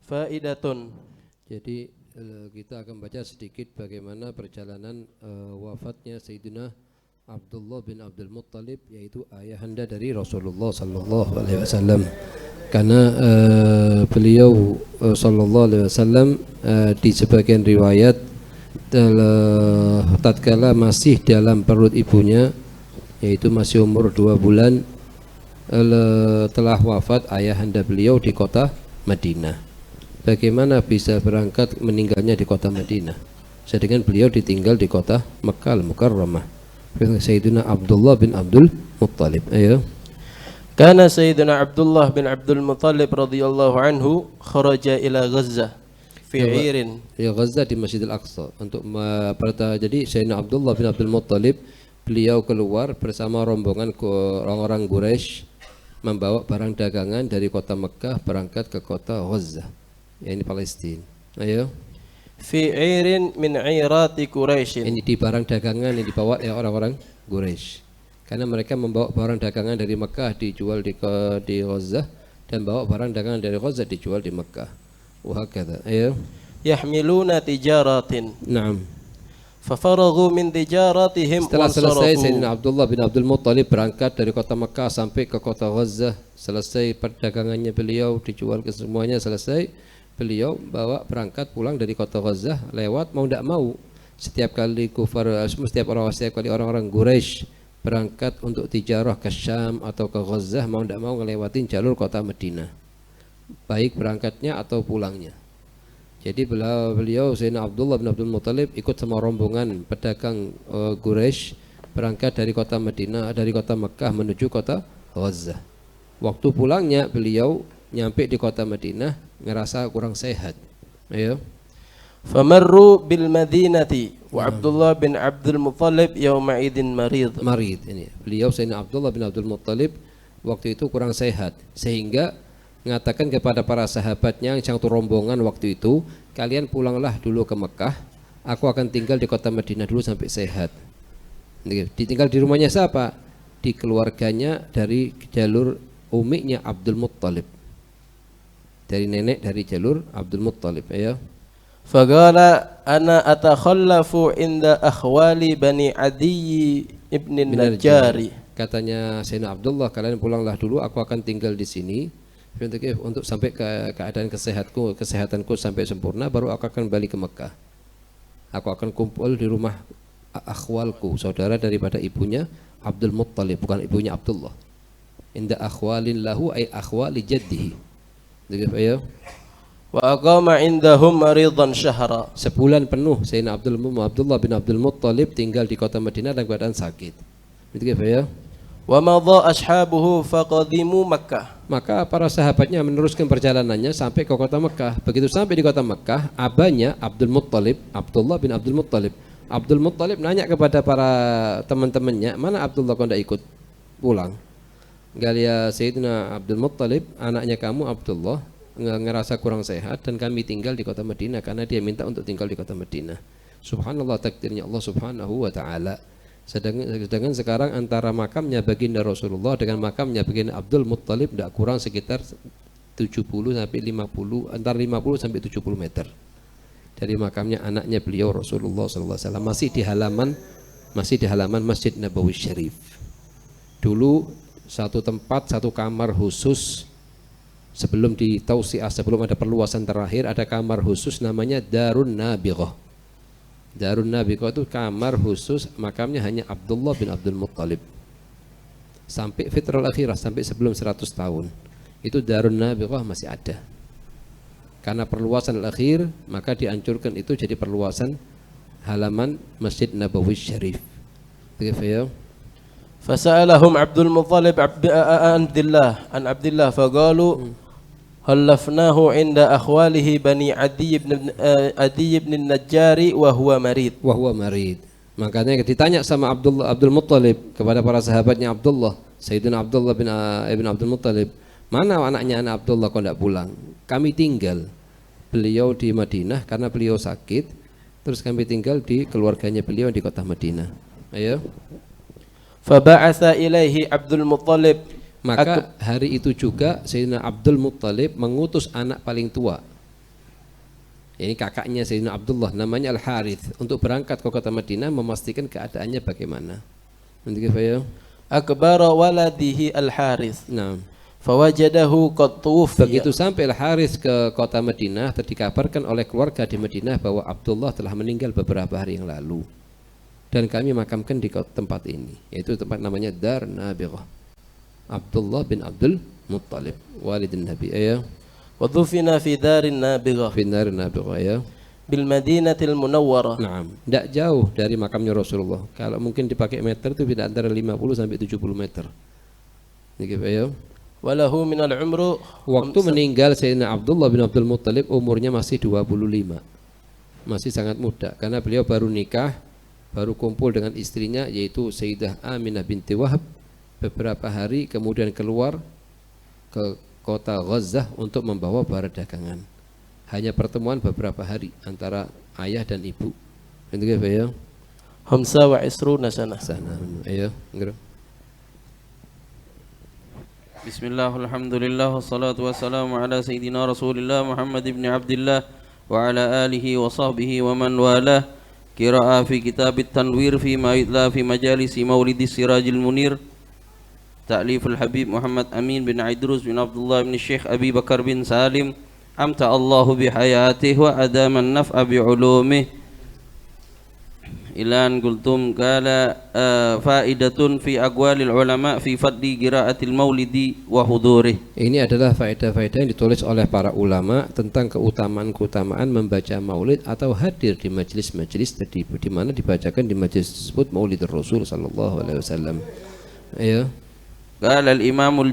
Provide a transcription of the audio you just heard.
Faidatun. Jadi kita akan baca sedikit bagaimana perjalanan wafatnya Sayyidina Abdullah bin Abdul Muttalib, yaitu ayahanda dari Rasulullah sallallahu alaihi wasallam. Karena beliau sallallahu alaihi wasallam di sebagian riwayat tatkala masih dalam perut ibunya, yaitu masih umur 2 bulan, telah wafat ayahanda beliau di kota Madinah. Bagaimana bisa berangkat meninggalnya di kota Madinah, sedangkan beliau ditinggal di kota Makkah Al-Mukarramah. Sayyidina Abdullah bin Abdul Muttalib. Ayo. Kana Sayyidina Abdullah bin Abdul Muttalib radhiyallahu anhu kharaja ila Gazzah fi 'irin. Ya, Gazzah di Masjidil Aqsa untuk jadi Sayyidina Abdullah bin Abdul Muttalib beliau keluar bersama rombongan orang-orang Quraisy membawa barang dagangan dari kota Mekah berangkat ke kota Gazzah, ini Palestina. Ayo. Fi 'irin min 'irati Quraisy. Ini di barang dagangan yang dibawa oleh orang-orang Quraisy. Karena mereka membawa barang dagangan dari Mekah dijual di Gazzah, dan bawa barang dagangan dari Gazzah dijual di Mekah. Wa hakadha. Ayo. Yahmiluna tijaratin. Naam. Fafaraghu min tijaratihim. Setelah selesai Sayyidina Abdullah bin Abdul Muttalib berangkat dari kota Mekah sampai ke kota Gazzah, selesai perdagangannya beliau, dijual ke semuanya selesai, beliau bawa berangkat pulang dari kota Gazzah lewat mau tidak mau. Setiap kali orang-orang Quraisy berangkat untuk tijarah ke Syam atau ke Gazzah, mau tidak mau ngelewatin jalur kota Madinah, baik berangkatnya atau pulangnya. Jadi beliau Sayyidina Abdullah bin Abdul Muttalib ikut sama rombongan pedagang Quraisy berangkat dari kota Madinah, dari kota Mekah menuju kota Gazzah. Waktu pulangnya beliau nyampe di kota Madinah ngerasa kurang sehat. Ayo. Famarru bil Madinati wa Abdullah bin Abdul Muttalib yawma idin marid. Marid ini. Beliau Sayyidina Abdullah bin Abdul Muttalib waktu itu kurang sehat, sehingga mengatakan kepada para sahabatnya yang satu rombongan waktu itu, kalian pulanglah dulu ke Mekah, aku akan tinggal di kota Madinah dulu sampai sehat. Ditinggal di rumahnya siapa? Di keluarganya dari jalur umiknya Abdul Muttalib, dari nenek dari jalur Abdul Muttalib. Ya. Faqala ana atakhallafu inda akhwali bani Adi ibn Najjari. Katanya Sayyidina Abdullah, kalian pulanglah dulu, aku akan tinggal di sini untuk sampai keadaan kesehatanku sampai sempurna, baru aku akan balik ke Mekah. Aku akan kumpul di rumah akhwalku, saudara daripada ibunya Abdul Muttalib, bukan ibunya Abdullah. Inda akhwalin lahu ay akhwali jaddihi. Ayo. Wa aqama indahum maridan syahra. Sebulan penuh Sayyidina Abdullah bin Abdul Muttalib tinggal di kota Madinah dalam keadaan sakit. Ya. Wa madha ashabuhu faqadimu Makkah. Maka para sahabatnya meneruskan perjalanannya sampai ke kota Mekah. Begitu sampai di kota Mekah, abahnya Abdul Muttalib, Abdullah bin Abdul Muttalib. Abdul Muttalib nanya kepada para teman-temannya, mana Abdullah kau tidak ikut pulang? Galia Sayyidina Abdul Muttalib, anaknya kamu Abdullah ngerasa kurang sehat dan kami tinggal di kota Madinah, karena dia minta untuk tinggal di kota Madinah. Subhanallah, takdirnya Allah Subhanahu wa ta'ala. Sedangkan sekarang antara makamnya baginda Rasulullah dengan makamnya baginda Abdul Muttalib tidak kurang sekitar 70 sampai 50, antara 50 sampai 70 meter dari makamnya anaknya beliau Rasulullah SAW. Masih di halaman Masjid Nabawi Syarif. Dulu satu tempat, satu kamar khusus sebelum ditausiah, sebelum ada perluasan terakhir, ada kamar khusus namanya Darun Nabighah. Darun Nabighah itu kamar khusus, makamnya hanya Abdullah bin Abdul Muttalib. Sampai fitrul akhirah, sampai sebelum 100 tahun. Itu Darun Nabighah masih ada. Karena perluasan al-akhir, maka dihancurkan itu jadi perluasan halaman Masjid Nabawi Syarif. Begitu ya. Fasa'alahum Abdul Muttalib an Abdullah faqalu halafnahu inda akhwalihi bani Adi ibn Najjari wa huwa marid. Makanya ditanya sama Abdul Muttalib kepada para sahabatnya Abdullah, Sayyidina Abdullah ibn Abdul Muttalib, mana anaknya anak Abdullah kok tidak pulang? Kami tinggal beliau di Madinah karena beliau sakit, terus kami tinggal di keluarganya beliau di kota Madinah. Ayo. Faba'atha ilaihi Abdul Muttalib. Maka hari itu juga Sayyidina Abdul Muttalib mengutus anak paling tua Ini kakaknya Sayyidina Abdullah, namanya Al-Harith, untuk berangkat ke kota Madinah memastikan keadaannya bagaimana. Nanti ya. Akbara waladihi Al-Harith. Nah, Fawajadahu qad tuwfiya. begitu sampai Al-Harith ke kota Madinah, dikabarkan oleh keluarga di Madinah bahwa Abdullah telah meninggal beberapa hari yang lalu. Dan kami makamkan di tempat ini, yaitu tempat namanya Dar Nabighah. Abdullah bin Abdul Muttalib, walidin Nabi. Ya. Wa dhufina fi darin Nabighah. Fi Dar Nabighah, ya. Bil Madinatil Munawwarah. Naam, tidak jauh dari makamnya Rasulullah. Kalau mungkin dipakai meter itu tidak antara 50 sampai 70 meter. Ini ya. Walahu minal umru. Waktu meninggal Sayyidina Abdullah bin Abdul Muttalib umurnya masih 25. Masih sangat muda karena beliau baru nikah, baru kumpul dengan istrinya yaitu Sayyidah Aminah binti Wahab beberapa hari, kemudian keluar ke kota Gazzah untuk membawa barang dagangan. Hanya pertemuan beberapa hari antara ayah dan ibu. Itu ya. Hamsa wa isruna sanah. Sana. Ayo, ngerti. Bismillah, alhamdulillah, wassalatu wassalamu ala sayyidina Rasulillah Muhammad ibn Abdullah wa ala alihi wa sahbihi wa man walah. Qira'a fi kitab at-tanwir fi ma yutla fi majalisi maulidi sirajil munir. Ta'lif al-habib Muhammad Amin bin Aidrus bin Abdullah bin Syekh Abi Bakar bin Salim. Amta Allahu bi hayatihi wa adama an-naf'a bi ulumih. Ilan qultum qala faidatun fi aqwalil ulama fi fadli qiraatil maulidi wa hudurih. Ini adalah faedah-faedah yang ditulis oleh para ulama tentang keutamaan-keutamaan membaca maulid atau hadir di majelis-majelis di mana dibacakan di majelis tersebut maulid Rasul sallallahu alaihi wasallam. Ya. Qala al-imamul